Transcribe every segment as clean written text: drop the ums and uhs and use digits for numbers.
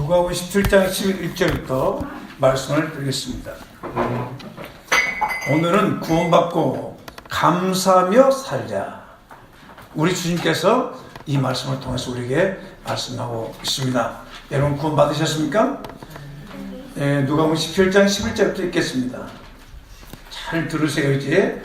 누가복음 17장 11절부터 말씀을 드리겠습니다. 오늘은 구원받고 감사하며 살자. 우리 주님께서 이 말씀을 통해서 우리에게 말씀하고 있습니다. 여러분 구원 받으셨습니까? 누가복음 17장 11절부터 읽겠습니다. 잘 들으세요. 이제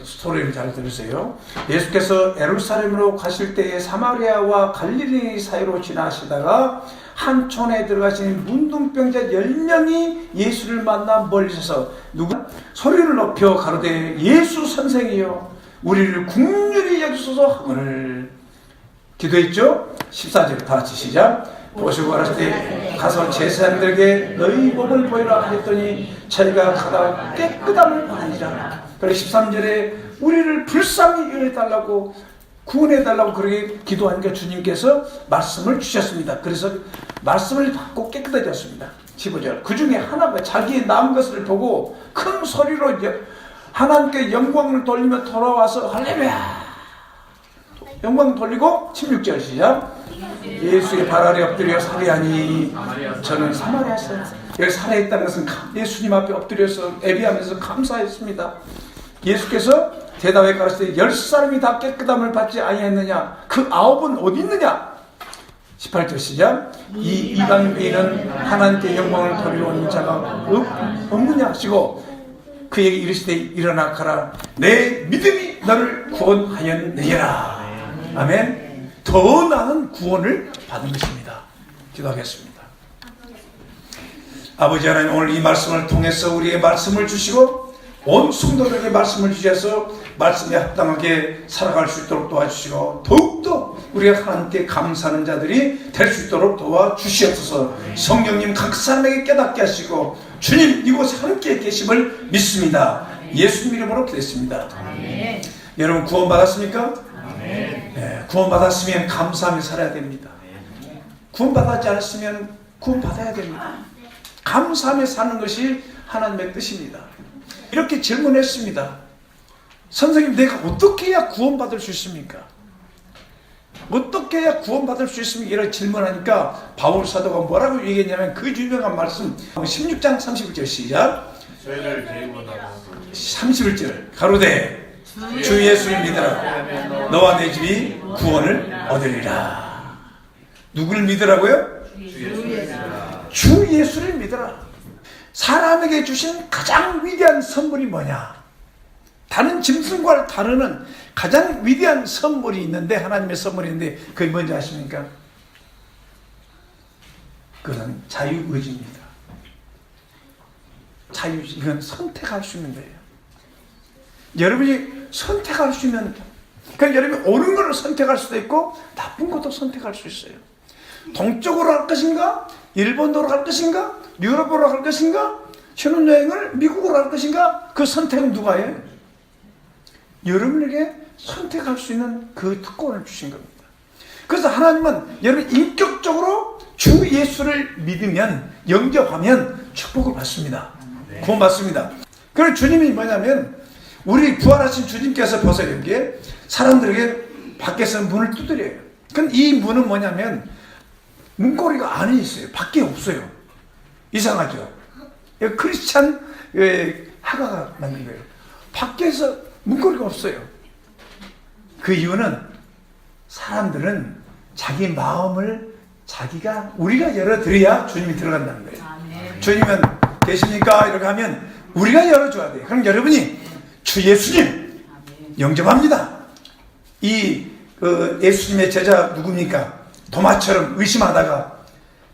스토리를 잘 들으세요. 예수께서 예루살렘으로 가실 때에 사마리아와 갈릴리 사이로 지나시다가 한 촌에 들어가신 문둥병자 10명이 예수를 만나 멀리서서 누가 소리를 높여 가로되 예수 선생이여 우리를 국률이 여기소서 하거늘 기도했죠. 14절 다 같이 시작. 보시고 가라사대 가서 제사장들에게 너희 몸을 보이라 하였더니 자기가 가다 깨끗함을 받으니라. 그리고 13절에 우리를 불쌍히 여겨달라고 구원해달라고 그렇게 기도하니까 주님께서 말씀을 주셨습니다. 그래서 말씀을 받고 깨끗해졌습니다. 15절 그 중에 하나가 자기의 남은 것을 보고 큰 소리로 하나님께 영광을 돌리며 돌아와서 할렐루야 영광 돌리고 16절 시작. 예수의 발 아래 엎드려 살해하니 저는 사마리아에서 여기 살해했다는 것은 예수님 앞에 엎드려서 애비하면서 감사했습니다. 예수께서 대답해 가라사대 10사람이 다 깨끗함을 받지 아니했느냐 그 9은 어디 있느냐. 18절 시작. 이 이방 외에는 하나님께 영광을 돌려오는 자가 없느냐 하시고 그에게 이르시되 일어나 가라 내 믿음이 너를 구원하였느니라. 아멘. 더 나은 구원을 받은 것입니다. 기도하겠습니다. 아버지 하나님 오늘 이 말씀을 통해서 우리에게 말씀을 주시고 온 성도들에게 말씀을 주셔서 말씀에 합당하게 살아갈 수 있도록 도와주시고 더욱더 우리가 하나님께 감사하는 자들이 될 수 있도록 도와주시옵소서. 성령님 각 사람에게 깨닫게 하시고 주님 이곳에 함께 계심을 믿습니다. 예수님 이름으로 기도했습니다. 여러분 구원 받았습니까? 네, 구원받았으면 감사하며 살아야 됩니다. 구원받았지 않았으면 구원받아야 됩니다. 감사하며 사는 것이 하나님의 뜻입니다. 이렇게 질문했습니다. 선생님 내가 어떻게 해야 구원받을 수 있습니까? 어떻게 해야 구원받을 수 있습니까? 이렇게 질문하니까 바울 사도가 뭐라고 얘기했냐면 그 유명한 말씀 16장 31절 시작. 31절 가로되 주 예수를 믿으라 너와 내 집이 구원을 얻으리라. 누구를 믿으라고요? 주 예수를 믿으라. 사람에게 주신 가장 위대한 선물이 뭐냐? 다른 짐승과 다르는 가장 위대한 선물이 있는데 하나님의 선물이 있는데 그게 뭔지 아십니까? 그것은 자유의지입니다. 자유의지. 이건 선택할 수 있는 거예요. 여러분이 선택할 수 있는, 그러니까 여러분이 옳은 것을 선택할 수도 있고 나쁜 것도 선택할 수 있어요. 동쪽으로 갈 것인가? 일본으로 갈 것인가? 유럽으로 갈 것인가? 신혼여행을 미국으로 갈 것인가? 그 선택은 누가 해요? 여러분에게 선택할 수 있는 그 특권을 주신 겁니다. 그래서 하나님은 여러분 인격적으로 주 예수를 믿으면 영접하면 축복을 받습니다. 구원받습니다. 그래서 주님이 뭐냐면 우리 부활하신 주님께서 벌써 여기에 사람들에게 밖에서 문을 두드려요. 근데 이 문은 뭐냐면 문고리가 안에 있어요. 밖에 없어요. 이상하죠? 크리스찬 화가가 만든 거예요. 밖에서 문고리가 없어요. 그 이유는 사람들은 자기 마음을 우리가 열어드려야 주님이 들어간다는 거예요. 주님은 계십니까? 이렇게 하면 우리가 열어줘야 돼요. 그럼 여러분이 주 예수님 영접합니다. 예수님의 제자 누굽니까? 도마처럼 의심하다가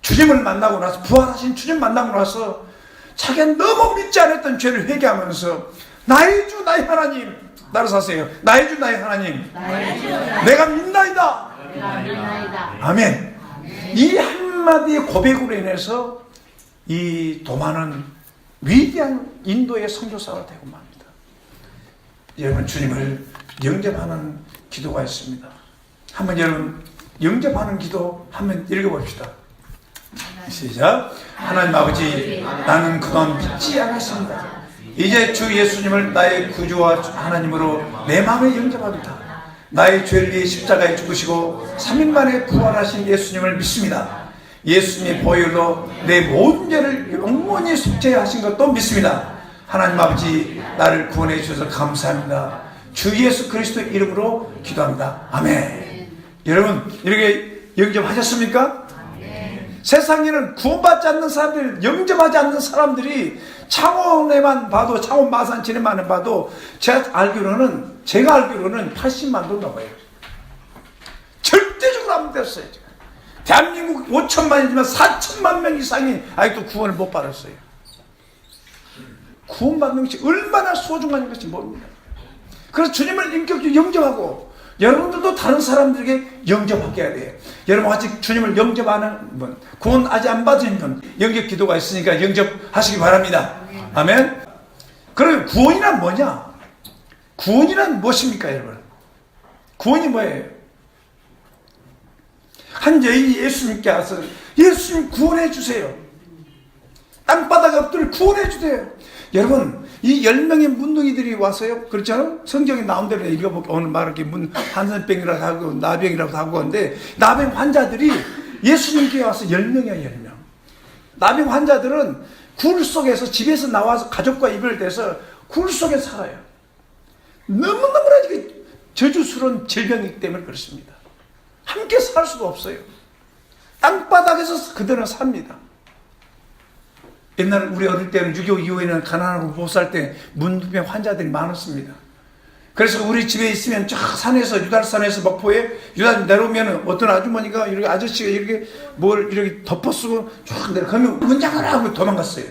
주님을 만나고 나서 부활하신 주님 만나고 나서 자기가 너무 믿지 않았던 죄를 회개하면서 나의 주 나의 하나님 나로 사세요. 나의 주 나의 하나님 내가 믿나이다. 아멘. 이 한마디의 고백으로 인해서 이 도마는 위대한 인도의 선교사가 되고 맙니다. 여러분 주님을 영접하는 기도가 있습니다. 한번 여러분 영접하는 기도 한번 읽어봅시다. 시작. 하나님 아버지 나는 그동안 믿지 않았습니다. 이제 주 예수님을 나의 구주와 하나님으로 내 마음에 영접합니다. 나의 죄를 위해 십자가에 죽으시고 3일 만에 부활하신 예수님을 믿습니다. 예수님의 보혈로 내 모든 죄를 영원히 속죄하신 것도 믿습니다. 하나님 아버지, 나를 구원해 주셔서 감사합니다. 주 예수 그리스도 이름으로 기도합니다. 아멘. 여러분, 이렇게 영접하셨습니까? 세상에는 구원받지 않는 사람들, 영접하지 않는 사람들이 창원에만 봐도, 창원 마산 진해만 봐도 제가 알기로는 80만 도 넘어요. 절대적으로 안 됐어요. 대한민국 5천만이지만 4천만 명 이상이 아직도 구원을 못 받았어요. 구원받는 것이 얼마나 소중한 것이 뭡니까? 그래서 주님을 인격적으로 영접하고, 여러분들도 다른 사람들에게 영접하게 해야 돼요. 여러분 아직 주님을 영접하는 분, 구원 아직 안 받은 분, 영접 기도가 있으니까 영접하시기 바랍니다. 아멘. 그럼 구원이란 뭐냐? 구원이란 무엇입니까, 여러분? 구원이 뭐예요? 한 여인이 예수님께 와서 예수님 구원해 주세요. 땅바닥 엎드려 구원해 주세요. 여러분, 이 10명의 문둥이들이 와서요, 그렇잖아요? 성경에 나온 대로 읽어볼게요. 오늘 말하기 한센병이라고 하고 나병이라고 하고 하는데, 나병 환자들이 예수님께 와서 10명이야, 10명. 나병 환자들은 굴 속에서, 집에서 나와서 가족과 이별돼서 굴 속에 살아요. 너무너무나 저주스러운 질병이기 때문에 그렇습니다. 함께 살 수가 없어요. 땅바닥에서 그들은 삽니다. 옛날 우리 어릴 때는 6.25 이후에는 가난하고 못 살 때 문둥병 환자들이 많았습니다. 그래서 우리 집에 있으면 저 산에서, 유달산에서 목포에 유달 내려오면 어떤 아주머니가 이렇게, 아저씨가 이렇게 뭘 이렇게 덮어쓰고 쭉 내려가면 문 잠가라 하고 도망갔어요.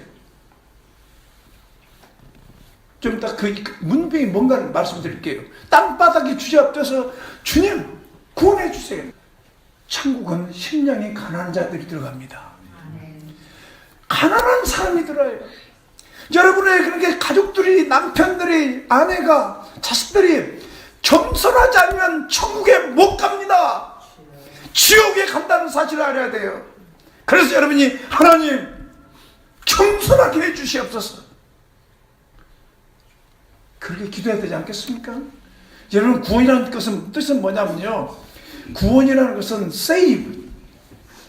좀 이따 그 문병이 뭔가를 말씀드릴게요. 땅바닥에 주저앉아서 주님 구원해 주세요. 천국은 심령이 가난한 자들이 들어갑니다. 가난한 사람이 들어요. 여러분의 그렇게 가족들이, 남편들이, 아내가, 자식들이 겸손하지 않으면 천국에 못 갑니다. 지옥에 간다는 사실을 알아야 돼요. 그래서 여러분이 하나님 겸손하게 해주시옵소서, 그렇게 기도해야 되지 않겠습니까? 여러분, 구원이라는 것은 뜻은 뭐냐면요, 구원이라는 것은 save,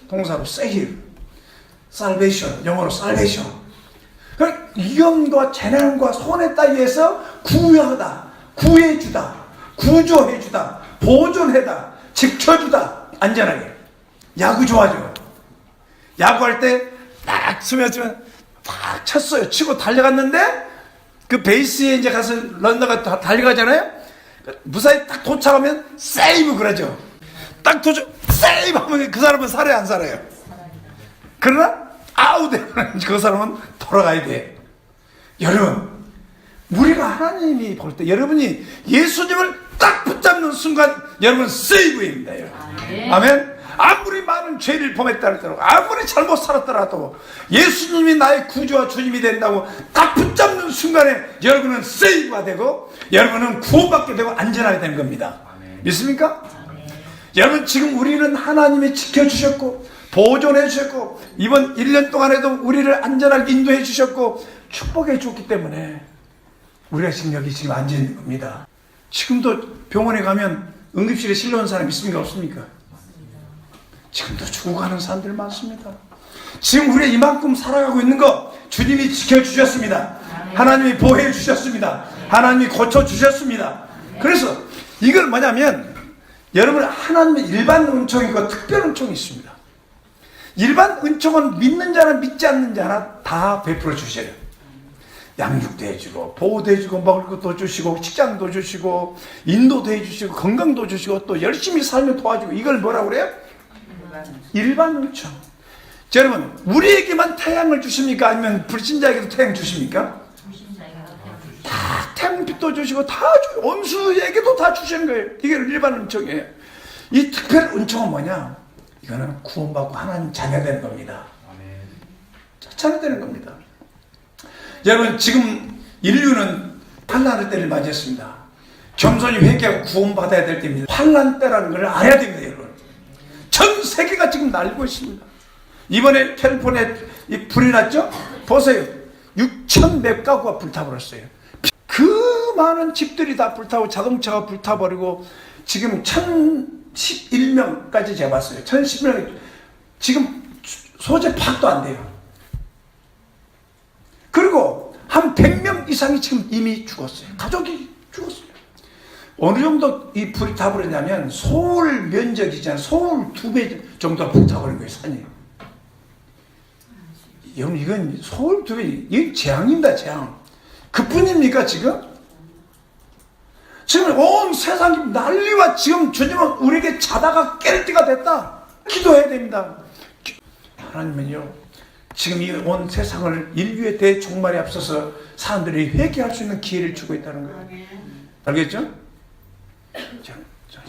동사로 save, salvation, 영어로 salvation. 위험과 재난과 손해 따위에서 구하다, 구해주다, 구조해주다, 보존해다, 지켜주다, 안전하게. 야구 좋아하죠? 야구할 때 딱 스매치면 딱 쳤어요. 치고 달려갔는데 그 베이스에 이제 가서 런너가 다 달려가잖아요. 무사히 딱 도착하면 세이브 그러죠. 딱 도착, 세이브 하면 그 사람은 살아요, 안 살아요? 그러나 아웃되면 그 사람은 돌아가야 돼. 여러분, 우리가 하나님이 볼 때 여러분이 예수님을 딱 붙잡는 순간 여러분 세이브입니다. 여러분. 아멘. 아무리 많은 죄를 범했다 할지라도, 아무리 잘못 살았더라도 예수님이 나의 구주와 주님이 된다고 딱 붙잡는 순간에 여러분은 세이브가 되고 여러분은 구원받게 되고 안전하게 되는 겁니다. 믿습니까? 여러분, 지금 우리는 하나님이 지켜주셨고 보존해 주셨고 이번 1년 동안에도 우리를 안전하게 인도해 주셨고 축복해 줬기 때문에 우리가 지금 여기 지금 앉아 있는 겁니다. 지금도 병원에 가면 응급실에 실려온 사람 있습니까, 없습니까? 지금도 죽어가는 사람들 많습니다. 지금 우리가 이만큼 살아가고 있는 거 주님이 지켜주셨습니다. 하나님이 보호해 주셨습니다. 하나님이 고쳐주셨습니다. 그래서 이걸 뭐냐면 여러분, 하나님의 일반 은총이 있고 특별 은총이 있습니다. 일반 은총은 믿는 자나 믿지 않는 자나 다 베풀어 주셔요. 양육도 해주고 보호도 해주고 먹을 것도 주시고 직장도 주시고 인도도 해주시고 건강도 주시고 또 열심히 살면 도와주고, 이걸 뭐라고 그래요? 일반 은총. 여러분, 우리에게만 태양을 주십니까? 아니면 불신자에게도 태양 주십니까? 다 태양빛도 주시고 다 원수에게도 다 주시는 거예요. 이게 일반 은총이에요. 이 특별 은총은 뭐냐? 이거는 구원받고 하나님 자녀 되는 겁니다. 자녀 되는 겁니다. 여러분, 지금 인류는 환난의 때를 맞이했습니다. 겸손히 회개하고 구원받아야 될 때입니다. 환난 때라는 걸 알아야 됩니다, 여러분. 전 세계가 지금 날고 있습니다. 이번에 캘리포니아에 불이 났죠? 보세요. 6천 몇 가구가 불타버렸어요. 그 많은 집들이 다 불타고 자동차가 불타버리고 지금 1011명까지 재봤어요. 1011명. 지금 소재 파악도 안 돼요. 그리고 한 100명 이상이 지금 이미 죽었어요. 가족이 죽었어요. 어느 정도 이 불이 타버렸냐면 서울 면적이잖아요. 서울 2배 정도가 불타버린 거예요. 산이. 여러분 이건 서울 2배, 이건 재앙입니다. 재앙. 그뿐입니까 지금? 지금 온 세상이 난리와 지금 주님은 우리에게 자다가 깰 때가 됐다. 기도해야 됩니다. 하나님은요, 지금 이 온 세상을 인류의 대종말에 앞서서 사람들이 회개할 수 있는 기회를 주고 있다는 거예요. 알겠죠?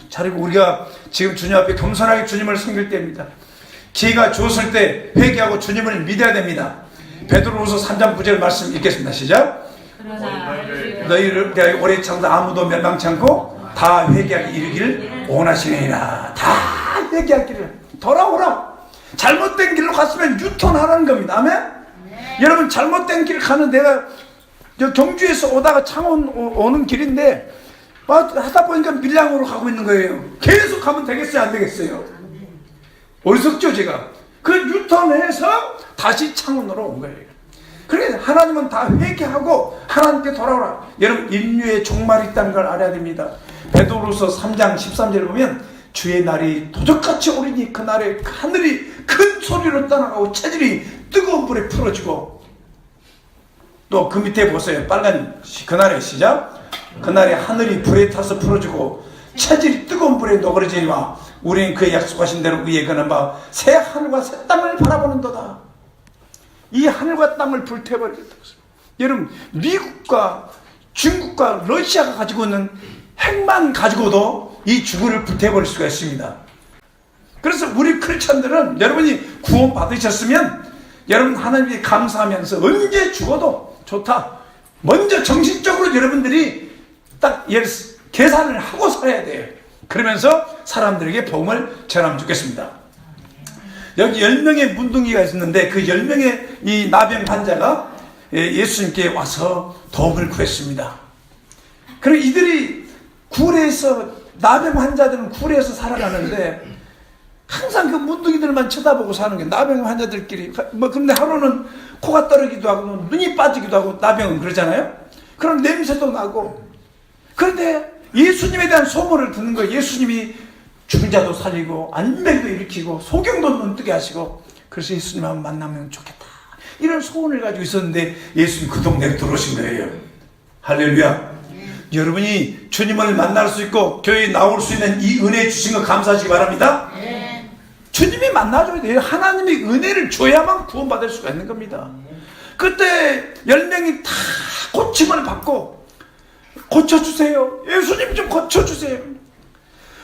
자리고 우리가 지금 주님 앞에 겸손하게 주님을 섬길 때입니다. 기회가 주었을 때 회개하고 주님을 믿어야 됩니다. 베드로후서 3장 9절 말씀 읽겠습니다. 시작. 너희를 오래 참다 아무도 멸망치 않고 다 회개하기 이르기를 원하시느니라. 다 회개하기를. 돌아오라. 잘못된 길로 갔으면 유턴하라는 겁니다. 아멘? 여러분 잘못된 길 가는, 내가 경주에서 오다가 창원 오는 길인데 하다 보니까 밀양으로 가고 있는 거예요. 계속 가면 되겠어요? 안 되겠어요? 어리석죠 제가. 그 유턴해서 다시 창원으로 온 거예요. 그래 하나님은 다 회개하고 하나님께 돌아오라. 여러분 인류의 종말이 있다는 걸 알아야 됩니다. 베드로후서 3장 13절을 보면 주의 날이 도적같이 오리니 그날에 하늘이 큰 소리로 떠나가고 체질이 뜨거운 불에 풀어지고, 또 그 밑에 보세요. 빨간 그날의 시작. 그날에 하늘이 불에 타서 풀어지고 체질이 뜨거운 불에 녹아지니와 우리는 그의 약속하신 대로 그의 그는 바 새 하늘과 새 땅을 바라보는도다. 이 하늘과 땅을 불태워버리겠다. 여러분 미국과 중국과 러시아가 가지고 있는 핵만 가지고도 이 지구를 불태워버릴 수가 있습니다. 그래서 우리 크리스천들은 여러분이 구원 받으셨으면 여러분 하나님께 감사하면서 언제 죽어도 좋다. 먼저 정신적으로 여러분들이 딱 계산을 하고 살아야 돼요. 그러면서 사람들에게 복음을 전하면 좋겠습니다. 여기 10명의 문둥이가 있었는데 그 10명의 이 나병 환자가 예수님께 와서 도움을 구했습니다. 그리고 이들이 굴에서, 나병 환자들은 굴에서 살아가는데 항상 그 문둥이들만 쳐다보고 사는 게 나병 환자들끼리. 근데 하루는 코가 떨어지기도 하고 눈이 빠지기도 하고, 나병은 그러잖아요. 그런 냄새도 나고. 그런데 예수님에 대한 소문을 듣는 거예요. 예수님이 죽은 자도 살리고 안병도 일으키고 소경도 눈뜨게 하시고, 그래서 예수님 한번 만나면 좋겠다, 이런 소원을 가지고 있었는데 예수님 그 동네에 들어오신 거예요. 할렐루야. 여러분이 주님을 만날 수 있고 교회에 나올 수 있는 이 은혜 주신 거 감사하시기 바랍니다. 주님이 만나줘야 돼요. 하나님이 은혜를 줘야만 구원받을 수가 있는 겁니다. 그때 10명이 다 고침을 받고, 고쳐주세요, 예수님 좀 고쳐주세요.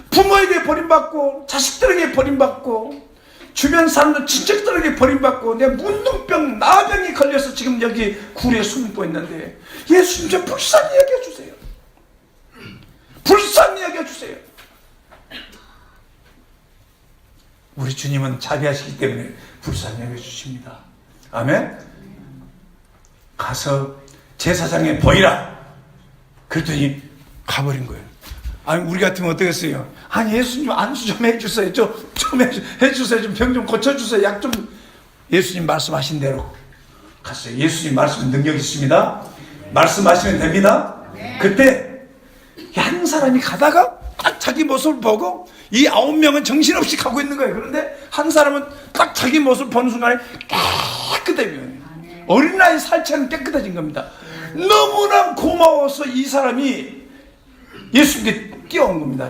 부모에게 버림받고 자식들에게 버림받고 주변 사람들 친척들에게 버림받고 내 문둥병 나병이 걸려서 지금 여기 굴에 숨고 있는데 예수님 좀 불쌍히 여겨주세요. 불쌍히 여겨주세요. 우리 주님은 자비하시기 때문에 불쌍히 여겨주십니다. 아멘. 가서 제사장에 보이라 그랬더니 가버린 거예요. 아니 우리 같으면 어떻겠어요? 아니 예수님 안수 좀 해주세요. 좀 해주세요. 좀 병 좀 고쳐주세요. 약 좀. 예수님 말씀하신 대로 갔어요. 예수님 말씀 능력이 있습니다. 말씀하시면 됩니다. 그때 한 사람이 가다가 딱 자기 모습을 보고 이 9명은 정신없이 가고 있는 거예요. 그런데 한 사람은 딱 자기 모습을 보는 순간에 깨끗해져요. 어린아이 살처럼 깨끗해진 겁니다. 너무나 고마워서 이 사람이 예수님께 뛰어온 겁니다.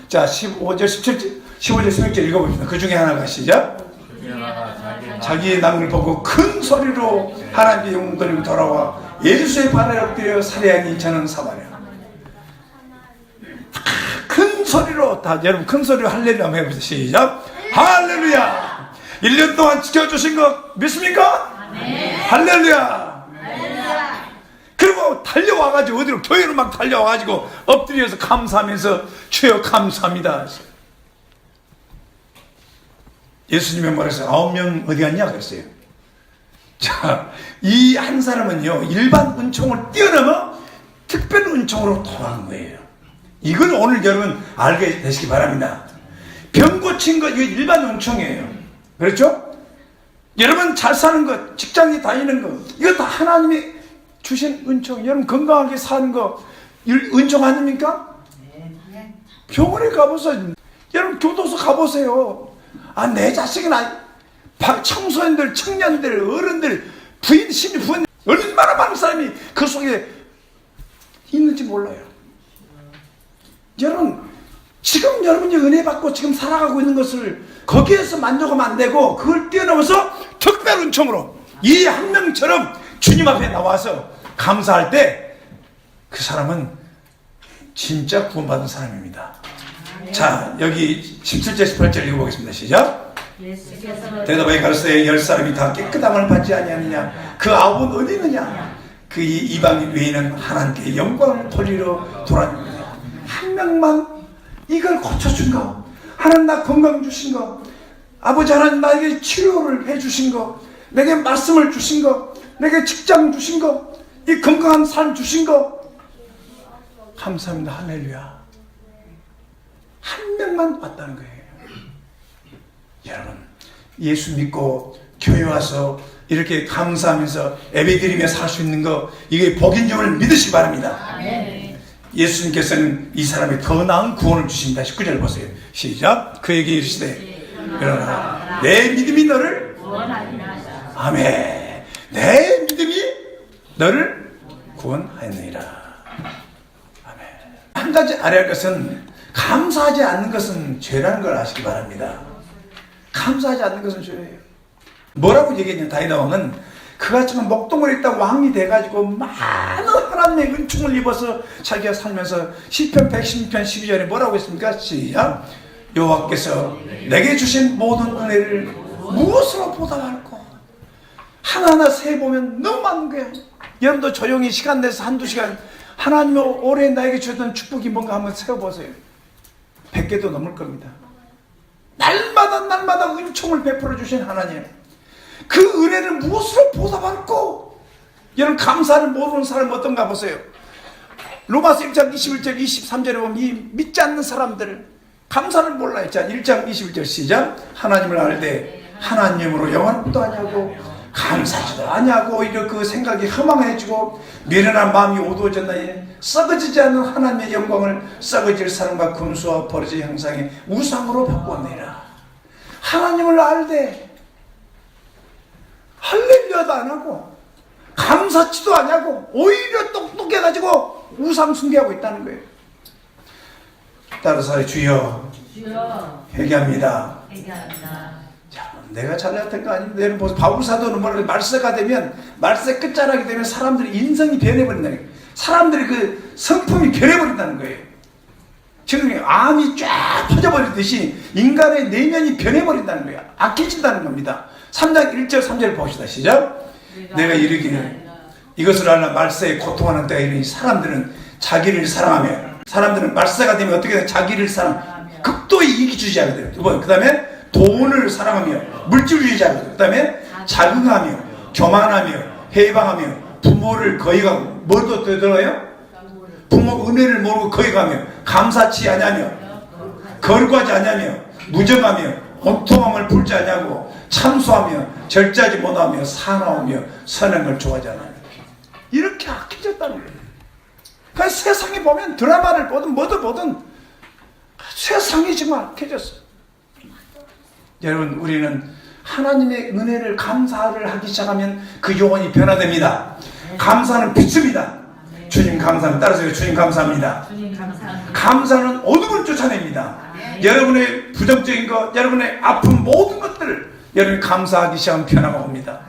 자, 15절, 17절, 15절, 16절 읽어봅시다. 그 중에 하나가 시작. 자기의 남을 보고 큰 소리로 하나님의 영웅들이 돌아와 예수의 발에 엎드려 살해하니 저는 사마리아. 큰 소리로 다 여러분 큰 소리로 할렐루야 한번 해보세요. 시작. 할렐루야. 1년 동안 지켜주신 거 믿습니까? 할렐루야. 그리고 달려와가지고 어디로 교회로 막 달려와가지고 엎드려서 감사하면서 주여 감사합니다. 예수님이 뭐랬어요? 9명 어디 갔냐 그랬어요. 자, 이 한 사람은요 일반 은총을 뛰어넘어 특별 은총으로 돌아간 거예요. 이건 오늘 여러분 알게 되시기 바랍니다. 병 고친 거 이거 일반 은총이에요. 그렇죠? 여러분 잘 사는 것, 직장에 다니는 것, 이거 다 하나님이 주신 은총. 여러분 건강하게 사는 거 은총 아닙니까? 병원에 가보세요. 여러분 교도소 가보세요. 아, 내 자식은 청소년들, 청년들, 어른들, 부인, 심리 부인 얼마나 많은 사람이 그 속에 있는지 몰라요. 여러분 지금 여러분이 은혜 받고 지금 살아가고 있는 것을 거기에서 만족하면 안 되고 그걸 뛰어넘어서 특별 은총으로 이 한 명처럼 주님 앞에 나와서 감사할 때 그 사람은 진짜 구원받은 사람입니다. 자, 여기 17절 18절 읽어보겠습니다. 시작. 대답하여 가로되 10사람이 다 깨끗함을 받지 아니하느냐? 그 아홉은 어디 있느냐? 그 이방인 외에는 하나님께 영광을 돌리러 돌아다니느냐? 한 명만 이걸 고쳐준 거, 하나님 나 건강 주신 거, 아버지 하나님 나에게 치료를 해주신 거, 내게 말씀을 주신 거, 내게 직장 주신 거, 이 건강한 삶 주신 거, 감사합니다. 할렐루야. 한 명만 봤다는 거예요. 여러분 예수 믿고 교회 와서 이렇게 감사하면서 예배드리며 살 수 있는 거, 이게 복인 점을 믿으시기 바랍니다. 아멘. 예수님께서는 이 사람이 더 나은 구원을 주신다. 19절 보세요. 시작. 그에게 이르시되 일어나라, 내 믿음이 너를 구원하리라. 아멘. 내 믿음이 너를 구원하였느니라. 한 가지 알아야 할 것은 감사하지 않는 것은 죄라는 걸 아시기 바랍니다. 감사하지 않는 것은 죄예요. 뭐라고 얘기했냐? 다윗 왕은 그같이만 목동을 했다 왕이 돼가지고 많은 하나님의 은총을 입어서 자기가 살면서 시편 116편 12절에 뭐라고 했습니까? 시작. 여호와께서 내게 주신 모든 은혜를 무엇으로 보답할까? 하나하나 세보면 너무 많은 거예요. 여러분도 조용히 시간 내서 한두 시간 하나님이 올해 나에게 주셨던 축복이 뭔가 한번 세워보세요. 100개도 넘을 겁니다. 날마다 은총을 베풀어 주신 하나님, 그 은혜를 무엇으로 보답할까? 여러분 감사를 모르는 사람 어떤가 보세요. 로마서 1장 21절 23절에 보면 이 믿지 않는 사람들 감사를 몰라 했잖아. 1장 21절 시작. 하나님을 알되 하나님으로 영원도 아니하고 감사하지도 아니하고 오히려 그 생각이 허망해지고 미련한 마음이 어두워졌나니 썩어지지 않는 하나님의 영광을 썩어질 사람과 금수와 버러지 형상의 우상으로 바꾸었느니라. 하나님을 알되 할렐루야도 안 하고 감사치도 안 하고 오히려 똑똑해가지고 우상 숭배하고 있다는 거예요. 따라서 주여 회개합니다. 자, 내가 잘났던 거 아닙니다. 여러분 보세요. 바울 사도는 뭐라고 말세가 되면, 말세 끝자락이 되면 사람들이 인성이 변해버린다는 거예요. 사람들이 그 성품이 변해버린다는 거예요. 지금 암이 쫙 퍼져버리듯이 인간의 내면이 변해버린다는 거예요. 악해진다는 겁니다. 3장 1절 3절 봅시다. 시작. 내가 이르기를 이것을 알라 말세에 고통하는 때가 이르니 사람들은 자기를 사랑하며, 사람들은 말세가 되면 어떻게 돼? 자기를 극도의 이기주의자거든요. 두 번, 그 다음에 돈을 사랑하며 물질주의자거든요. 그 다음에 자긍하며 교만하며 해방하며 부모를 거역하고, 뭘도 되더라요? 부모 은혜를 모르고 거역하며 감사치 아니하며 거룩하지 아니하며 무정하며 온통함을 풀지 아니하고 참소하며 절제하지 못하며 사나우며 선한 걸 좋아하지 않아요. 이렇게 악해졌다는 거예요. 그러니까 세상에 보면 드라마를 보든 뭐든 보든 세상이 정말 악해졌어요. 여러분 우리는 하나님의 은혜를 감사를 하기 시작하면 그 영혼이 변화됩니다. 감사는 빛입니다. 주님 감사합니다. 따라서 주님 감사합니다. 주님 감사합니다. 감사는 어둠을 쫓아냅니다. 여러분의 부정적인 것, 여러분의 아픈 모든 것들을 여러분이 감사하기 시작하면 변화가 옵니다.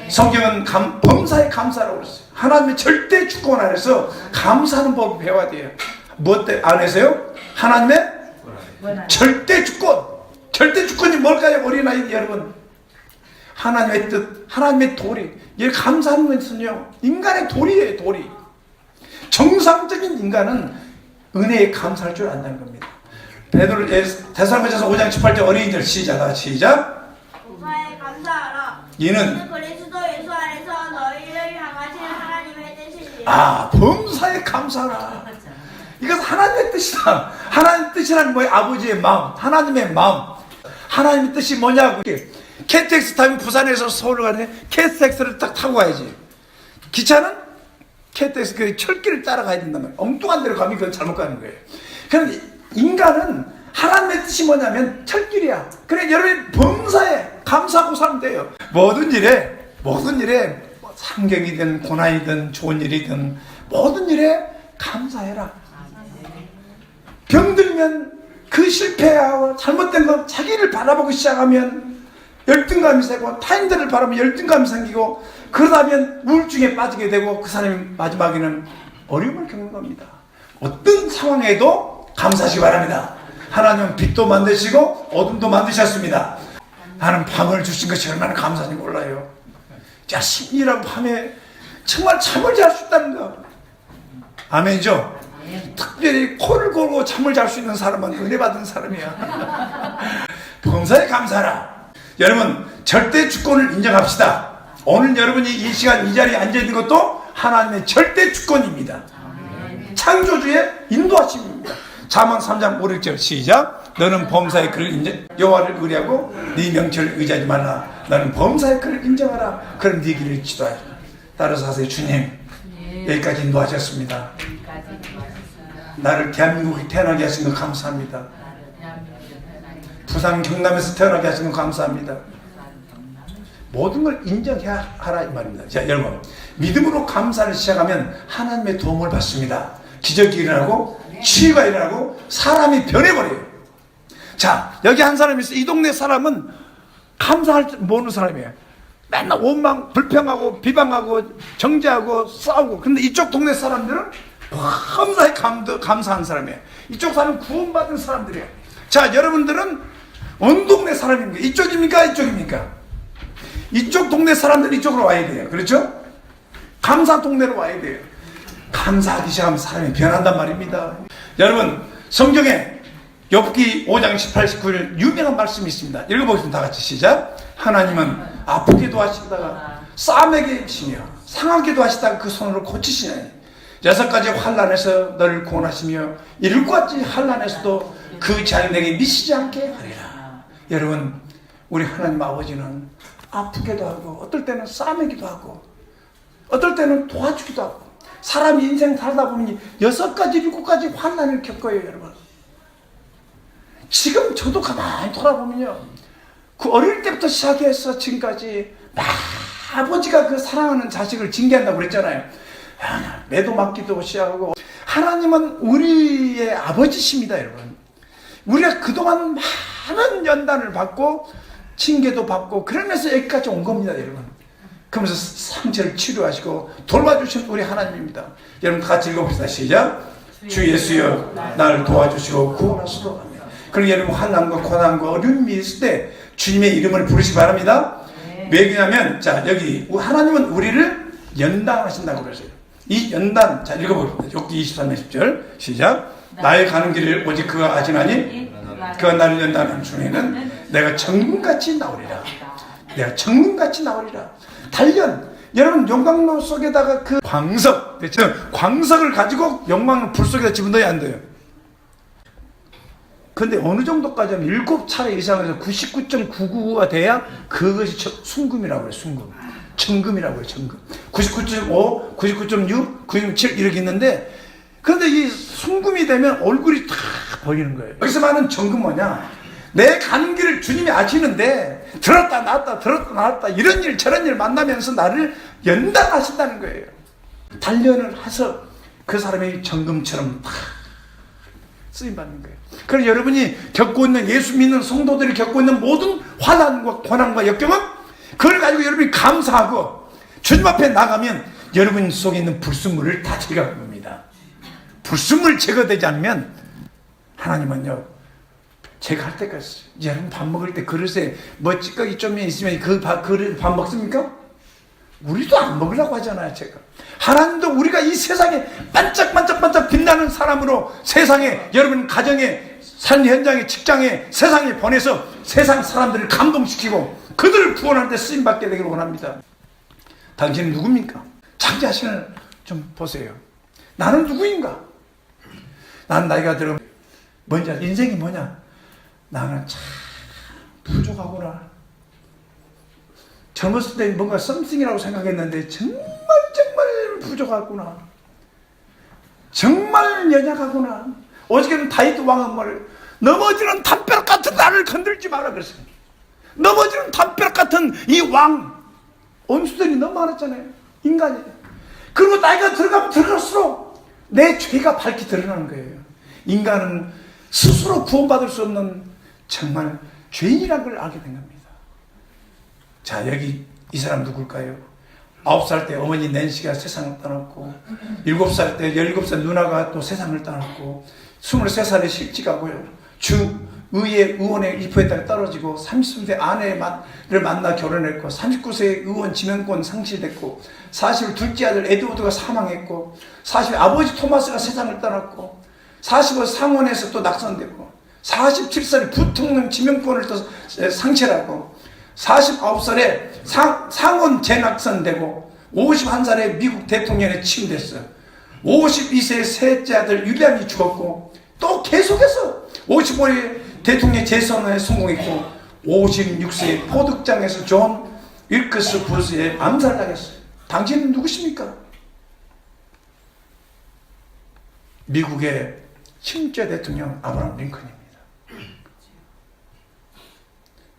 성경은 범사에 감사라고 그랬어요. 하나님의 절대 주권 안에서 감사하는 법을 배워야 돼요. 무엇 안에서요? 하나님의 절대 주권. 절대 주권이 뭘까요? 어린아이 여러분, 하나님의 뜻, 하나님의 도리. 이 감사하는 것은요 인간의 도리예요. 도리. 정상적인 인간은 은혜에 감사할 줄 안다는 겁니다. 베드로 데살로니가서 5장 18절 어린이들 시작. 시작. 범사에 감사하라. 이는 그리스도 예수 안에서 너희를 향하신 하나님의 뜻이니. 범사에 감사하라. 이것은 하나님의 뜻이다. 하나님의 뜻이란 뭐예요? 아버지의 마음, 하나님의 마음. 하나님의 뜻이 뭐냐고. KTX 타면 부산에서 서울 가네. KTX를 딱 타고 가야지. 기차는 KTX 그 철길을 따라가야 된단 말이에요. 엉뚱한 데로 가면 그건 잘못 가는 거예요. 그럼 인간은 하나님의 뜻이 뭐냐면 철길이야. 그래 여러분이 범사에 감사하고 살면 돼요. 모든 일에 뭐 상경이든 고난이든 좋은 일이든 모든 일에 감사해라. 병들면 그 실패하고 잘못된 거 자기를 바라보기 시작하면 열등감이 생기고 타인들을 바라보면 열등감이 생기고 그러다면 우울증에 빠지게 되고 그 사람이 마지막에는 어려움을 겪는 겁니다. 어떤 상황에도 감사하시기 바랍니다. 하나님은 빛도 만드시고 어둠도 만드셨습니다. 나는 밤을 주신 것이 얼마나 감사한지 몰라요. 심리라고 밤에 정말 잠을 잘 수 있다는 거. 아멘이죠? 특별히 코를 골고 잠을 잘 수 있는 사람은 은혜 받은 사람이야. 범사에 감사하라. 여러분 절대 주권을 인정합시다. 오늘 여러분이 이 시간 이 자리에 앉아있는 것도 하나님의 절대 주권입니다. 창조주의 인도하심입니다. 잠언 3장 5, 6절 시작. 너는 범사의 그를 인정, 여호와를 의뢰하고 네 명철을 의지하지 말라. 너는 범사의 그를 인정하라. 그럼 네 길을 지도하라. 따라서 하세요. 주님 여기까지 인도하셨습니다. 나를 대한민국에 태어나게 하신 거 감사합니다. 부산 경남에서 태어나게 하신 거 감사합니다. 모든 걸 인정해야 하라 이 말입니다. 자 여러분 믿음으로 감사를 시작하면 하나님의 도움을 받습니다. 기적이 일어나고 치유가 일어나고 사람이 변해버려요. 자 여기 한 사람이 있어요. 이 동네 사람은 감사할 줄 모르는 사람이에요. 맨날 원망 불평하고 비방하고 정죄하고 싸우고. 근데 이쪽 동네 사람들은 범사에 감사한 사람이에요. 이쪽 사람은 구원받은 사람들이에요. 자 여러분들은 어느 동네 사람입니까? 이쪽입니까? 이쪽입니까? 이쪽 동네 사람들은 이쪽으로 와야 돼요. 그렇죠? 감사 동네로 와야 돼요. 감사하기 시작하면 사람이 변한단 말입니다. 여러분 성경에 욥기 5장 18, 19절 유명한 말씀이 있습니다. 읽어보겠습니다. 다 같이 시작. 하나님은 아프게도 하시다가 싸매게 하시며 상하게도 하시다가 그 손으로 고치시나니 6가지 환난에서 너를 구원하시며 7가지 환난에서도 그 자리 내게 미치지 않게 하리라. 여러분 우리 하나님 아버지는 아프게도 하고 어떨 때는 싸매기도 하고 어떨 때는 도와주기도 하고 사람이 인생 살다 보면 6가지 7가지 환난을 겪어요. 여러분 지금 저도 가만히 돌아보면요 그 어릴 때부터 시작해서 지금까지 아버지가 그 사랑하는 자식을 징계한다고 그랬잖아요. 매도 맞기도 시작하고. 하나님은 우리의 아버지십니다. 여러분 우리가 그동안 많은 연단을 받고 징계도 받고 그러면서 여기까지 온 겁니다. 여러분 그러면서 상처를 치료하시고 돌봐주신 우리 하나님입니다. 여러분 같이 읽어봅시다. 시작. 주 예수여 나를 도와주시고 구원하시도록 합니다. 그리고 여러분 환난과 고난과 어려움이 있을 때 주님의 이름을 부르시기 바랍니다. 왜냐하면 자 여기 하나님은 우리를 연단하신다고 그러세요. 이 연단 자 읽어보겠습니다. 욥기 23장 10절 시작. 나의 가는 길을 오직 그가 아시나니 그가 나를 연단하는 중에는 내가 정금같이 나오리라. 내가 정금같이 나오리라. 단련 여러분 용광로 속에다가 그 광석 광석을 가지고 용광로 불 속에다 집어넣어야 안 돼요. 근데 어느 정도까지 하면 7차례 이상에서 99.999가 돼야 그것이 순금이라고 해요. 순금 정금이라고 해요. 정금 99.5 99.6 99.7 이렇게 있는데 근데 이 순금이 되면 얼굴이 다 보이는 거예요. 여기서 말하는 정금 뭐냐 내 가는 길을 주님이 아시는데 들었다 놨다 들었다 놨다 이런 일 저런 일 만나면서 나를 연단하신다는 거예요. 단련을 해서 그 사람이 정금처럼 다 쓰임받는 거예요. 그래서 여러분이 겪고 있는 예수 믿는 성도들이 겪고 있는 모든 환난과 고난과 역경은 그걸 가지고 여러분이 감사하고 주님 앞에 나가면 여러분 속에 있는 불순물을 다 제거하는 겁니다. 불순물 제거되지 않으면 하나님은요 제거할 때까지 여러분 밥 먹을 때 그릇에 뭐 찌꺼기 좀 있으면 그 그릇 밥 먹습니까? 우리도 안 먹으려고 하잖아요. 제가 하나님도 우리가 이 세상에 반짝반짝반짝 빛나는 사람으로 세상에 여러분 가정에 삶 현장에 직장에 세상에 보내서 세상 사람들을 감동시키고 그들을 구원할 때 쓰임받게 되기를 원합니다. 당신은 누굽니까? 자기 자신을 좀 보세요. 나는 누구인가? 나는 나이가 들어 뭔지 인생이 뭐냐? 나는 참 부족하구나. 젊었을 때 뭔가 썸씽이라고 생각했는데 정말 부족하구나. 정말 연약하구나. 오직은 다윗 왕은 뭘 넘어지는 담벼락 같은 나를 건들지 마라 그랬어요. 넘어지는 담벼락 같은 이 왕, 원수들이 너무 많았잖아요. 인간이. 그리고 나이가 들어가면 들어갈수록 내 죄가 밝게 드러나는 거예요. 인간은 스스로 구원받을 수 없는 정말 죄인이라는 걸 알게 된 겁니다. 자, 여기 이 사람 누굴까요? 9살 때 어머니 낸시가 세상을 떠났고, 7살 때 17살 누나가 또 세상을 떠났고, 23살에 실직하고요. 주의회 의원의 일포에다가 떨어지고, 30대 아내를 만나 결혼했고, 39세 의원 지명권 상실됐고, 40 둘째 아들 에드워드가 사망했고, 40 아버지 토마스가 세상을 떠났고, 45 상원에서 또 낙선됐고, 47살에 부통령 지명권을 또 상실하고, 49살에 상원 재낙선되고, 51살에 미국 대통령에 취임됐어요. 52세에 셋째 아들 윌리엄이 죽었고, 또 계속해서 55세 대통령 재선에 성공했고, 56세에 포득장에서 존 윌크스 부스에 암살당했어요. 당신은 누구십니까? 미국의 7째 대통령 아브라함 링컨입니다.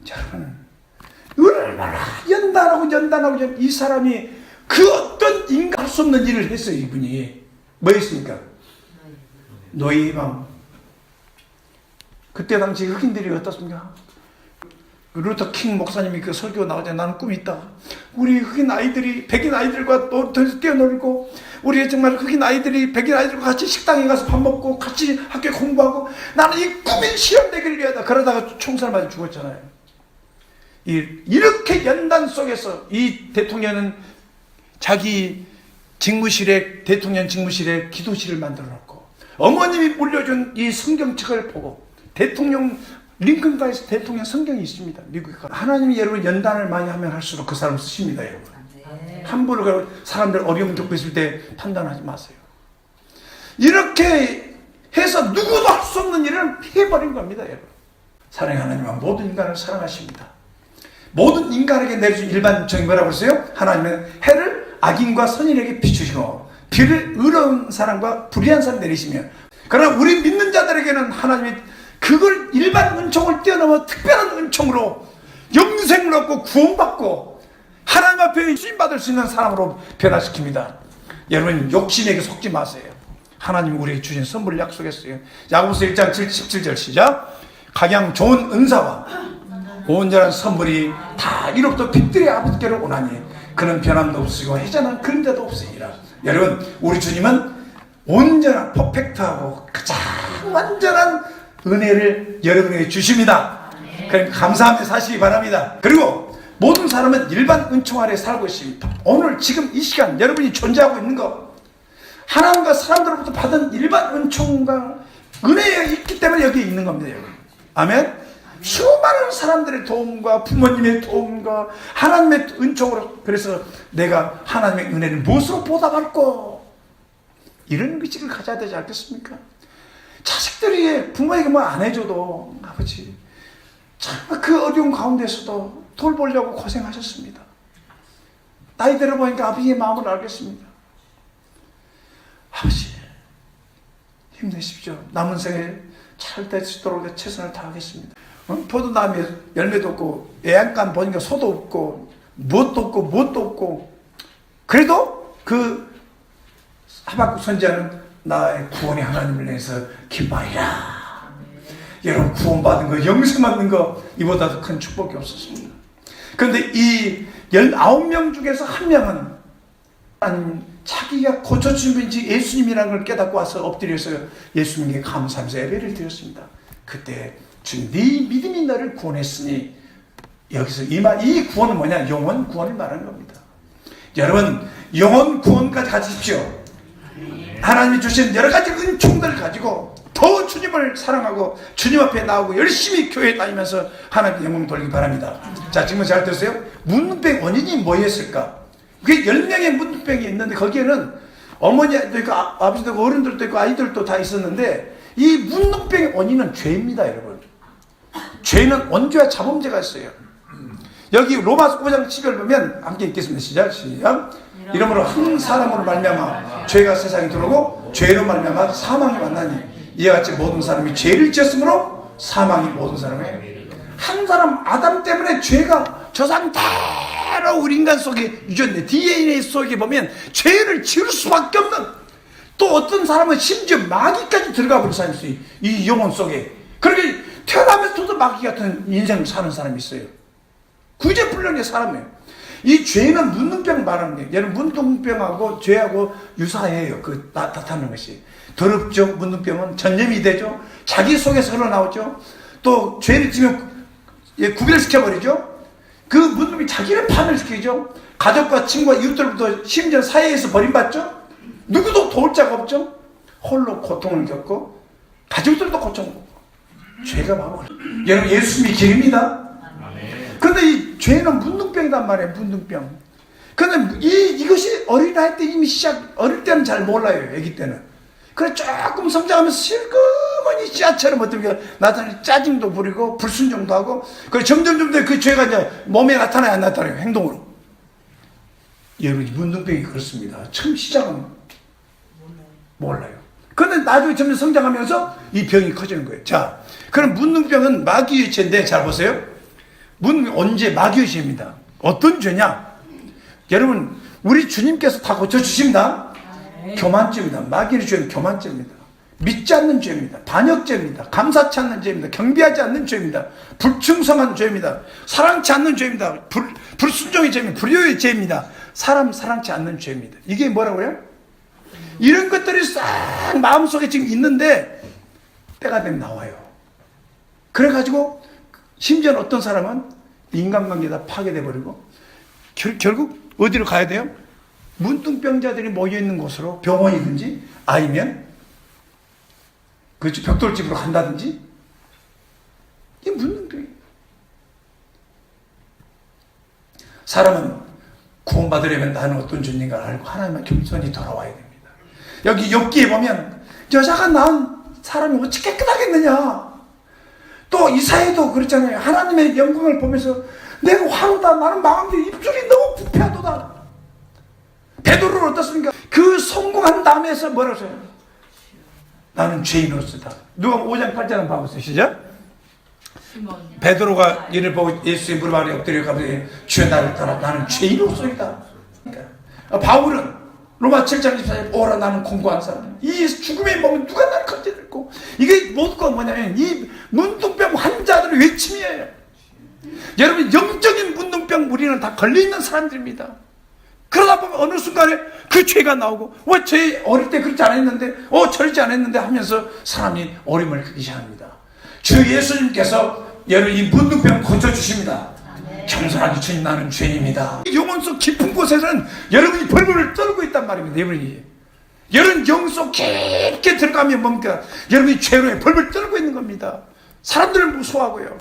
자, 여러분, 얼마나 연단하고 이 사람이 그 어떤 인간 할 수 없는 일을 했어요. 이분이 뭐 했습니까? 노예의 방. 그때 당시 흑인들이 어떻습니까? 루터 킹 목사님이 그 설교 나오자 나는 꿈이 있다. 우리 흑인 아이들이 백인 아이들과 또 뛰어놀고, 우리 정말 흑인 아이들이 백인 아이들과 같이 식당에 가서 밥 먹고 같이 학교에 공부하고, 나는 이 꿈이 실현되기를 위하다. 그러다가 총살 맞아 죽었잖아요. 이렇게 연단 속에서 이 대통령은 자기 직무실에, 대통령 직무실에 기도실을 만들어 놓고, 어머님이 물려준 이 성경책을 보고, 대통령 링컨가에서 대통령 성경이 있습니다. 미국에. 하나님이 여러분 연단을 많이 하면 할수록 그 사람 쓰십니다, 여러분. 함부로 사람들 어려움 겪고 있을 때 판단하지 마세요. 이렇게 해서 누구도 할 수 없는 일을 해버린 겁니다, 여러분. 사랑의 하나님은 모든 인간을 사랑하십니다. 모든 인간에게 내주신 일반 정이 뭐라고 했어요? 하나님은 해를 악인과 선인에게 비추시고 비를 의로운 사람과 불의한 사람 내리시며, 그러나 우리 믿는 자들에게는 하나님이 그걸 일반 은총을 뛰어넘어 특별한 은총으로 영생을 얻고 구원받고 하나님 앞에 쓰임받을 수 있는 사람으로 변화시킵니다. 여러분, 욕심에게 속지 마세요. 하나님이 우리에게 주신 선물을 약속했어요. 야고보서 1장 17절 시작. 가장 좋은 은사와 온전한 선물이 다 이로부터 빛들의 아버지께로 오나니 그는 변함도 없으시고 해자는 그림자도 없으니라. 여러분, 우리 주님은 온전한 퍼펙트하고 가장 완전한 은혜를 여러분에게 주십니다. 그러니까 감사하며 사시기 바랍니다. 그리고 모든 사람은 일반 은총 아래 살고 있습니다. 오늘 지금 이 시간 여러분이 존재하고 있는 것, 하나님과 사람들로부터 받은 일반 은총과 은혜가 있기 때문에 여기에 있는 겁니다, 여러분. 아멘. 수많은 사람들의 도움과 부모님의 도움과 하나님의 은총으로, 그래서 내가 하나님의 은혜를 무엇으로 보답할꼬, 이런 의식을 가져야 되지 않겠습니까? 자식들이 부모에게 뭐 안 해줘도 아버지 정말 그 어려운 가운데서도 돌보려고 고생하셨습니다. 나이 들어보니까 아버지의 마음을 알겠습니다. 아버지 힘내십시오. 남은 생에 잘 될 수 있도록 최선을 다하겠습니다. 포도나무에 열매도 없고 애양간 보니까 소도 없고 무엇도 없고 그래도 그 하박국 선지자는 나의 구원의 하나님을 위해서 기뻐하리라. 여러분, 구원받은 거, 영생받는 거, 이보다 더 큰 축복이 없었습니다. 그런데 이 19명 중에서 한 명은 자기가 고쳐주신 분이 예수님이라는 걸 깨닫고 와서 엎드려서 예수님께 감사하면서 예배를 드렸습니다. 그때 주님, 네 믿음이 너를 구원했으니, 여기서 이 구원은 뭐냐? 영원 구원을 말하는 겁니다. 여러분, 영원 구원까지 가지십시오. 하나님이 주신 여러 가지 은총들을 가지고 더 주님을 사랑하고 주님 앞에 나오고 열심히 교회 다니면서 하나님께 영광 돌리기 바랍니다. 자, 지금 잘 들으세요? 문둥병 원인이 뭐였을까? 그게 10명의 문둥병이 있는데 거기에는 어머니도 있고 아버지도 있고 어른들도 있고 아이들도 다 있었는데, 이 문둥병의 원인은 죄입니다, 여러분. 죄는 원죄와 자범죄가 있어요. 여기 로마서 5장 10절 보면 함께 읽겠습니다. 시작. 이러므로 한 사람으로 말미암아 죄가 세상에 들어오고 죄로 말미암아 사망이 왔나니 이와 같이 모든 사람이 죄를 지었으므로 사망이 모든 사람에게 한 사람 아담 때문에 죄가 조상대로 우리 인간 속에 유전돼 DNA 속에 보면 죄를 지을 수밖에 없는 또 어떤 사람은 심지어 마귀까지 들어가 버린 사람이 있어요. 이 영혼 속에. 그렇게 태어나면서도 마귀 같은 인생을 사는 사람이 있어요. 구제불능의 사람이에요. 이 죄는 문둥병 말하는 거예요. 얘는 문둥병하고 죄하고 유사해요. 그 나타나는 것이. 더럽죠. 문둥병은 전염이 되죠. 자기 속에서 흘러나오죠. 또 죄를 지면 구별시켜버리죠. 그 문둥병이 자기를 파멸시키죠. 가족과 친구와 이웃들부터 심지어 사회에서 버림받죠. 누구도 도울 자가 없죠. 홀로 고통을 겪고 가족들도 고통을 죄가 마음을. 여러분 예수님이 길입니다. 그런데 이 죄는 문둥병이란 말이에요. 문둥병. 그런데 이것이 어린아이 때 이미 어릴 때는 잘 몰라요. 애기 때는. 그래 조금 성장하면서 슬그머니 씨앗처럼 어떻게 나타나니 짜증도 부리고 불순종도 하고 그래 점점 그 죄가 이제 몸에 나타나야 안 나타나요. 행동으로. 여러분 문둥병이 그렇습니다. 처음 시작은 몰라요. 그런데 나중에 점점 성장하면서 이 병이 커지는 거예요. 자, 그럼 문둥병은 마귀의 죄인데 잘 보세요. 언제 마귀의 죄입니다. 어떤 죄냐? 여러분 우리 주님께서 다 고쳐주십니다. 교만죄입니다. 마귀의 죄는 교만죄입니다. 믿지 않는 죄입니다. 반역죄입니다. 감사치 않는 죄입니다. 경배하지 않는 죄입니다. 불충성한 죄입니다. 사랑치 않는 죄입니다. 불순종의 죄입니다. 불효의 죄입니다. 사람 사랑치 않는 죄입니다. 이게 뭐라고요? 이런 것들이 싹 마음속에 지금 있는데 때가 되면 나와요. 그래가지고 심지어는 어떤 사람은 인간관계가 다 파괴돼버리고 결국 어디로 가야 돼요? 문둥병자들이 모여있는 곳으로 병원이든지 아니면 그렇죠 벽돌집으로 간다든지 이게 문둥병이에요. 사람은 구원받으려면 나는 어떤 존재인가를 알고 하나님의 겸손히 돌아와야 됩니다. 여기 욥기에 보면 여자가 낳은 사람이 어찌 깨끗하겠느냐. 또 이사야도 그렇잖아요. 하나님의 영광을 보면서 내가 화로다. 나는 망한 입술이 너무 부패하도다. 베드로는 어떻습니까? 그 성공한 다음에서 뭐라고 써요? 나는 죄인으로서다. 누가 5장 8절 한번 봐보세요. 시작. 베드로가 이를 보고 예수의 무릎 아래 엎드려 가면서 주여 나를 따라 나는 죄인으로서이다. 바울은 로마 7장 24절 오라 나는 공고한 사람. 이 죽음의 몸은 누가 나를 건져들고 이게 모두가 뭐냐면 이 문둥병 환자들의 외침이에요. 여러분 영적인 문둥병 우리는 다 걸려있는 사람들입니다. 그러다 보면 어느 순간에 그 죄가 나오고 왜 죄 어릴 때 그렇지 않았는데 저렇지 않았는데 하면서 사람이 어림을 겪기 시작합니다. 주 예수님께서 여러분 이 문둥병 고쳐주십니다. 겸손하게 주님 나는 죄인입니다. 영혼 속 깊은 곳에서는 여러분이 벌벌을 떨고 있단 말입니다. 여러분 영속 깊게 들어가면 뭡니까? 여러분이 죄로에 벌벌 떨고 있는 겁니다. 사람들을 무서워하고요.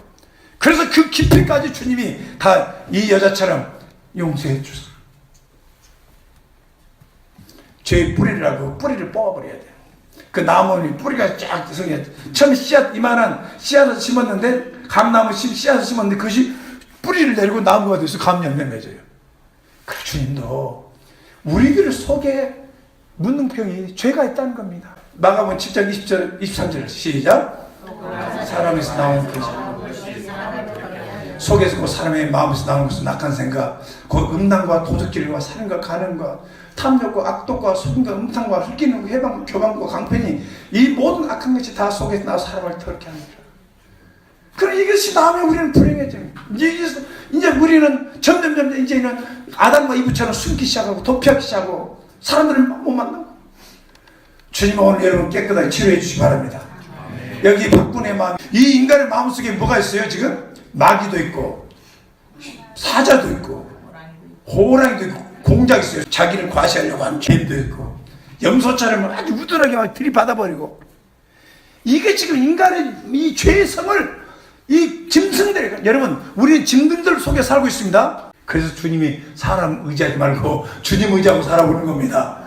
그래서 그 깊이까지 주님이 다 이 여자처럼 용서해 주세요. 죄의 뿌리라고 뿌리를 뽑아버려야 돼요. 그 나무는 뿌리가 쫙 성해. 처음에 씨앗 이만한 씨앗을 심었는데 감나무 씨앗을 심었는데 그것이 뿌리를 내리고 나무가 돼서 감 열매 맺어요. 그 주님도 우리들 속에 문둥병이 죄가 있다는 겁니다. 마가복음 7장 20절 23절 시작. 사람에서 나오는 것이 속에서 그 사람의 마음에서 나오는 것은 낙한 생각, 그 음란과 도적질과 살인과 간음과 탐욕과 악독과 속임과 음탕과 hul기는 해방, 교만과 강편이 이 모든 악한 것이 다 속에서 나와 사람을 더럽게 합니다. 그럼 이것이 나오면 우리는 불행해져요. 이제 우리는 점점 이제는 아담과 이브처럼 숨기 시작하고 도피하기 시작하고 사람들을 못 만나고. 주님 오늘 여러분 깨끗하게 치료해 주시기 바랍니다. 여기 박군의 마음, 이 인간의 마음속에 뭐가 있어요 지금? 마귀도 있고 사자도 있고 호랑이도 있고 공작이 있어요. 자기를 과시하려고 하는 죄도 있고 염소처럼 아주 우둔하게 막 들이받아버리고 이게 지금 인간의 이 죄의 성을 이 짐승들, 여러분 우리는 짐승들 속에 살고 있습니다. 그래서 주님이 사람 의지하지 말고 주님 의지하고 살아보는 겁니다.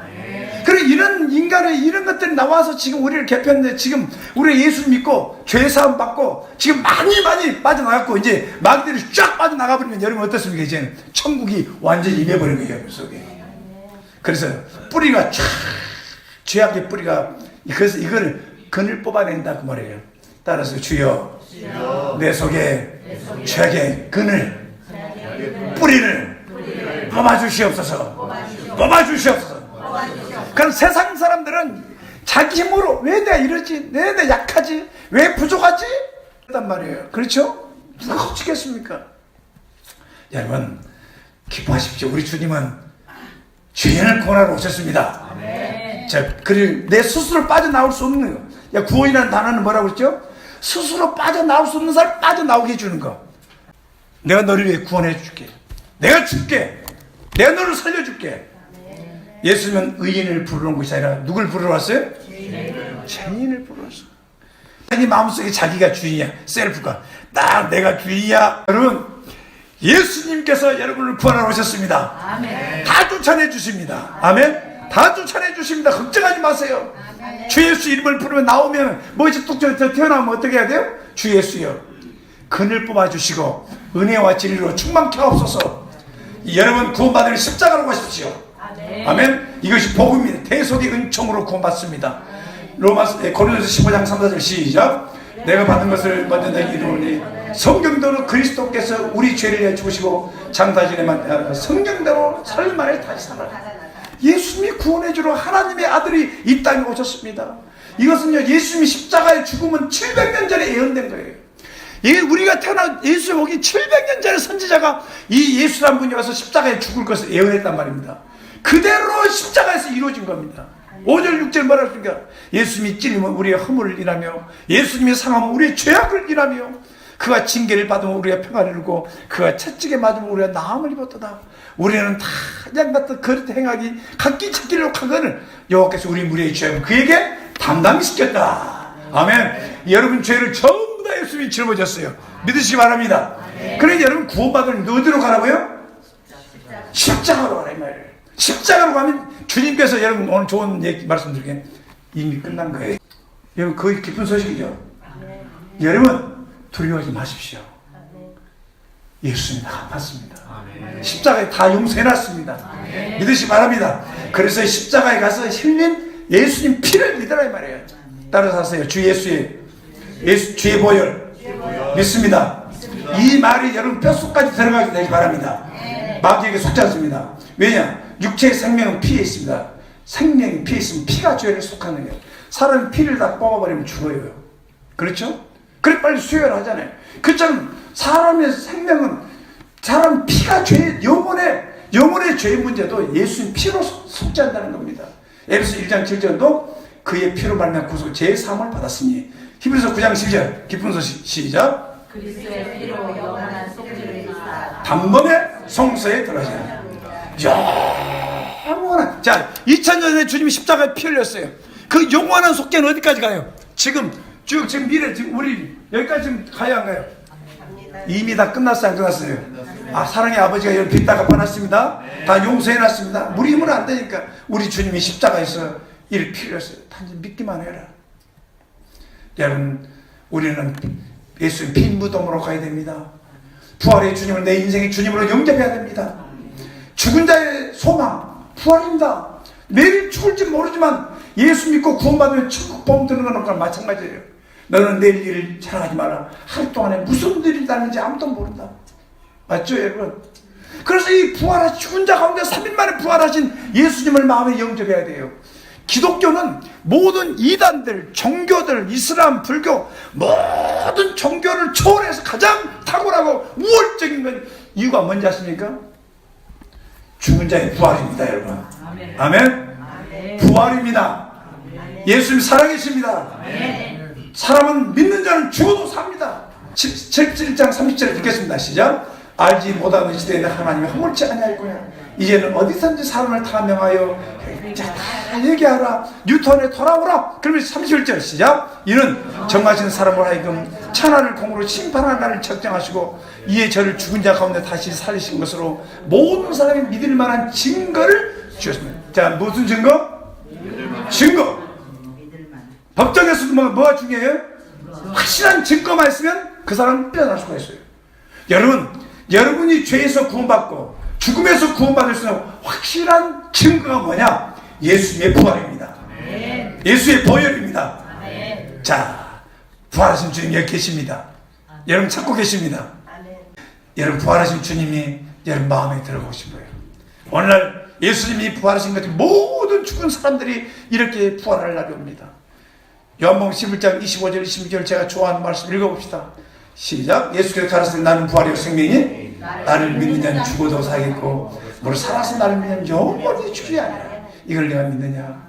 그래 이런 인간의 이런 것들이 나와서 지금 우리를 개편했는데, 지금 우리 예수 믿고 죄사함 받고 지금 많이 빠져나갔고, 이제 마귀들이 쫙 빠져나가버리면 여러분 어떻습니까? 이제는 천국이 완전히 임해버린 거예요, 여러분 속에. 그래서 뿌리가 쫙, 죄악의 뿌리가, 그래서 이거를根을 뽑아낸다 그 말이에요. 따라서 주여, 내 속에 죄악의根을, 뿌리를 뽑아주시옵소서. 그럼 세상 사람들은 자기 힘으로 왜 내가 이러지? 왜 내가 약하지? 왜 부족하지? 그랬단 말이에요. 그렇죠? 누가 어찌겠습니까? 여러분 기뻐하십시오. 우리 주님은 죄인을 구원하러 오셨습니다. 그리고 내 스스로 빠져나올 수 없는 거. 야, 구원이라는 단어는 뭐라고 했죠? 스스로 빠져나올 수 없는 사람 빠져나오게 해주는 거. 내가 너를 위해 구원해 줄게. 내가 줄게. 내가 너를 살려줄게. 예수님은 의인을 부르는 것이 아니라 누굴 부르러 왔어요? 죄인을 부르러 왔어요. 자기 마음속에 자기가 주인이야. 셀프가. 나 내가 주인이야. 여러분, 예수님께서 여러분을 구원하러 오셨습니다. 아멘. 다 쫓아내 주십니다. 아멘. 다 쫓아내 주십니다. 걱정하지 마세요. 아멘. 주 예수 이름을 부르면 나오면 뭐 이제 뚝 튀어나오면 어떻게 해야 돼요? 주 예수여, 근을 뽑아주시고 은혜와 진리로 충만케 하옵소서. 여러분 구원받으면 십자가로 가십시오. 아멘. 이것이 복음입니다. 대속의 은총으로 구원받습니다. 고린도서 15장 3-4절 시작. 내가 받은 것을 먼저 내게 이루오니 성경대로 그리스도께서 우리 죄를 위해 죽으시고 장사진에만 성경대로 살을 만에 다시 살아라. 예수님이 구원해주러 하나님의 아들이 이 땅에 오셨습니다. 이것은요, 예수님이 십자가에 죽으면 700년 전에 예언된 거예요. 이게 우리가 태어난 예수님 오기 700년 전에 선지자가 이 예수란 분이 와서 십자가에 죽을 것을 예언했단 말입니다. 그대로 십자가에서 이루어진 겁니다. 5절 6절 뭐라 했습니까? 예수님이 찔리면 우리의 허물을 인하며 예수님이 상하면 우리의 죄악을 인하며 그가 징계를 받으면 우리가 평안을 이루고 그가 채찍에 맞으면 우리가 나음을 입었도다. 우리는 다 양같은 그릇 행하기 각기 찾기로 한 것을 여호와께서 우리 무리의 죄악을 그에게 담당시켰다. 아멘. 여러분 죄를 전부 다 예수님이 짊어졌어요. 믿으시기 바랍니다. 그러니 여러분 구원받으면 어디로 가라고요? 십자가로 가라 이 말이에요. 십자가로 가면 주님께서 여러분 오늘 좋은 얘기 말씀드리게 이미 끝난 거예요. 여러분 거의 기쁜 소식이죠. 여러분 두려워하지 마십시오. 예수님 다 갚았습니다. 십자가에 다 용서해놨습니다. 믿으시기 바랍니다. 그래서 십자가에 가서 흘린 예수님 피를 믿으라 이 말이에요. 따라서 하세요. 주의 보혈 믿습니다. 이 말이 여러분 뼛속까지 들어가게 되기 바랍니다. 마귀에게 속지 않습니다. 왜냐? 육체의 생명은 피에 있습니다. 생명이 피에 있으면 피가 죄를 속하는 거예요. 사람이 피를 다 뽑아버리면 죽어요. 그렇죠? 그래 빨리 수혈을 하잖아요. 그처럼 사람의 생명은 사람 피가 죄, 영혼의 죄의 문제도 예수님 피로 속죄한다는 겁니다. 에베소 1장 7절도 그의 피로 말미암아 구속 죄의 사함을 받았으니. 히브리서 9장 10절 기쁜 소식 시작. 그리스도의 피로 영원한 속죄를 이루사 단번에 성소에 들어가시는. 영원한. 자, 2000년 전에 주님이 십자가에 피 흘렸어요. 그 영원한 속죄는 어디까지 가요? 지금 미래 지금 우리 여기까지 지금 가야 안 가요? 이미 다 끝났어요, 안 끝났어요? 아, 사랑의 아버지가 여러분 빚 다 갚아놨습니다. 다 용서해놨습니다. 우리 힘은 안 되니까 우리 주님이 십자가에서 이를 피 흘렸어요. 단지 믿기만 해라. 여러분, 우리는 예수의 피 무덤으로 가야 됩니다. 부활의 주님을 내 인생의 주님으로 영접해야 됩니다. 죽은 자의 소망, 부활입니다. 내일 죽을지 모르지만 예수 믿고 구원받으면 천국 보험 드는 거나 마찬가지예요. 너는 내일 일을 자랑하지 마라. 하루 동안에 무슨 일이 나는지 아무도 모른다. 맞죠, 여러분? 그래서 이 부활하신 죽은 자 가운데 3일 만에 부활하신 예수님을 마음에 영접해야 돼요. 기독교는 모든 이단들, 종교들, 이슬람, 불교 모든 종교를 초월해서 가장 탁월하고 우월적인 건 이유가 뭔지 아십니까? 죽은 자의 부활입니다, 여러분. 아멘. 아멘. 부활입니다. 예수님 살아계십니다. 사람은 믿는 자는 죽어도 삽니다. 7장 30절에 읽겠습니다. 시작. 알지 못하는 시대에 하나님이 허물지 아니하였구나. 이제는 어디선지 사람을 다 명하여 다 얘기하라. 뉴턴에 돌아오라. 그러면 31절 시작. 이는 정하신 사람을 하여금 천하를 공으로 심판하는 날을 책정하시고 이에 저를 죽은 자 가운데 다시 살리신 것으로 모든 사람이 믿을 만한 증거를 주셨습니다. 자, 무슨 증거? 증거. 법정에서도 뭐가 중요해요? 확실한 증거만 있으면 그 사람은 빼어날 수가 있어요. 여러분이 죄에서 구원받고 죽음에서 구원받을 수 있는 확실한 증거가 뭐냐? 예수님의 부활입니다. 예수의 보혈입니다. 자, 부활하신 주님 여기 계십니다. 여러분 찾고 계십니다. 여러분 부활하신 주님이 여러분 마음에 들어오고 싶어요. 오늘날 예수님이 부활하신 것 같은 모든 죽은 사람들이 이렇게 부활할 날이 옵니다. 요한복음 11장 25절 26절 제가 좋아하는 말씀 읽어봅시다. 시작. 예수께서 가라사대 나는 부활이요 생명이 나를 믿는 자는 죽어도 살겠고 무릇 살아서 나를 믿는 영원히 죽지 아니라. 이걸 내가 믿느냐.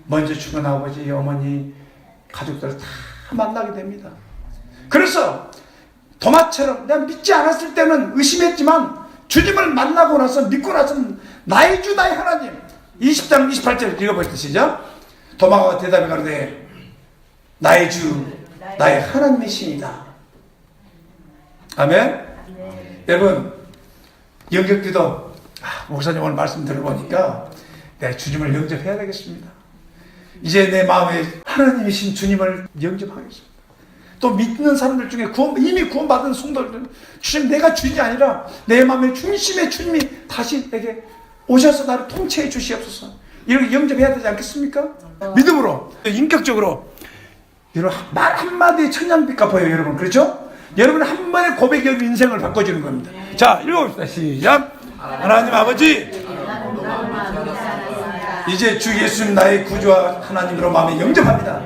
먼저 죽은 아버지 어머니 가족들을 다 만나게 됩니다. 그래서 도마처럼 내가 믿지 않았을 때는 의심했지만 주님을 만나고 나서 믿고 나서는 나의 주 나의 하나님. 20장 28절 읽어보시다. 시작. 도마가 대답해 가로되 나의 주 나의 하나님의 신이다. 아멘. 여러분 영접기도 목사님 오늘 말씀 들어보니까 내가 주님을 영접해야 되겠습니다. 이제 내 마음에 하나님이신 주님을 영접하겠습니다. 또 믿는 사람들 중에 이미 구원받은 성도들은 주님 내가 주인이 아니라 내 마음의 중심의 주님이 다시 내게 오셔서 나를 통치해 주시옵소서. 이렇게 영접해야 되지 않겠습니까? 믿음으로 인격적으로 여러분 말 한마디에 천냥빚 갚아요. 여러분 그렇죠? 여러분 한 번의 고백이 여러분 인생을 바꿔주는 겁니다. 자 읽어봅시다. 시작. 하나님 아버지 이제 주 예수님 나의 구주와 하나님으로 마음에 영접합니다.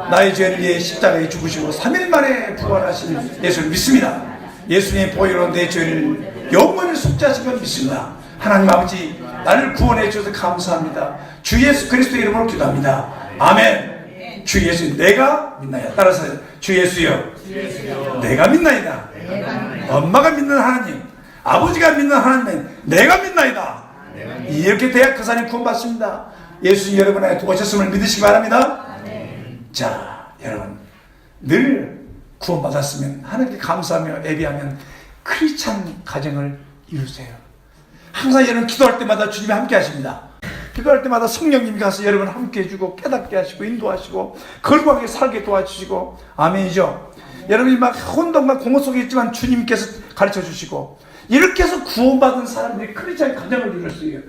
나의 죄를 위해 십자가에 죽으시고 3일 만에 부활하신 예수를 믿습니다. 예수님의 보혈로 내 죄를 영원히 속죄하신 걸 믿습니다. 하나님 아버지 나를 구원해 주셔서 감사합니다. 주 예수 그리스도의 이름으로 기도합니다. 아멘. 주 예수 내가 믿나이다. 따라서 주 예수여 내가 믿나이다. 엄마가 믿는 하나님 아버지가 믿는 하나님 내가 믿나이다. 이렇게 돼야 그 사람이 구원받습니다. 예수님 여러분의 오셨음을 믿으시기 바랍니다. 자 여러분 늘 구원받았으면 하나님께 감사하며 예배하면 크리스찬 가정을 이루세요. 항상 여러분 기도할 때마다 주님이 함께 하십니다. 기도할 때마다 성령님이 가서 여러분 함께 해주고 깨닫게 하시고 인도하시고 거룩하게 살게 도와주시고 아멘이죠. 여러분이 막 혼돈과 공허 속에 있지만 주님께서 가르쳐 주시고 이렇게 해서 구원받은 사람들이 크리스찬 가정을 이뤘어요.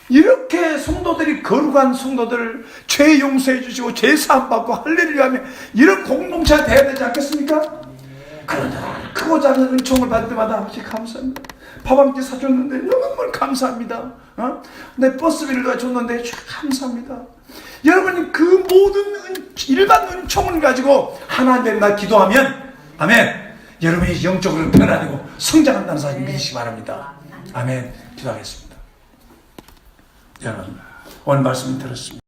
이렇게 성도들이 거룩한 성도들을 죄 용서해 주시고 죄 사함 받고 할례를 하며 이런 공동체가 돼야 되지 않겠습니까? 그러나 크고 작은 은총을 받을 때마다 아버지 감사합니다. 밥 한 끼 사줬는데 너무 감사합니다. 내 버스비를 줬는데 감사합니다. 여러분이 그 모든 일반 은총을 가지고 하나님 나 기도하면 아멘. 여러분이 영적으로 변화되고 성장한다는 사실 믿으시기 바랍니다. 아멘. 기도하겠습니다. 여러분 오늘 말씀 들었습니다.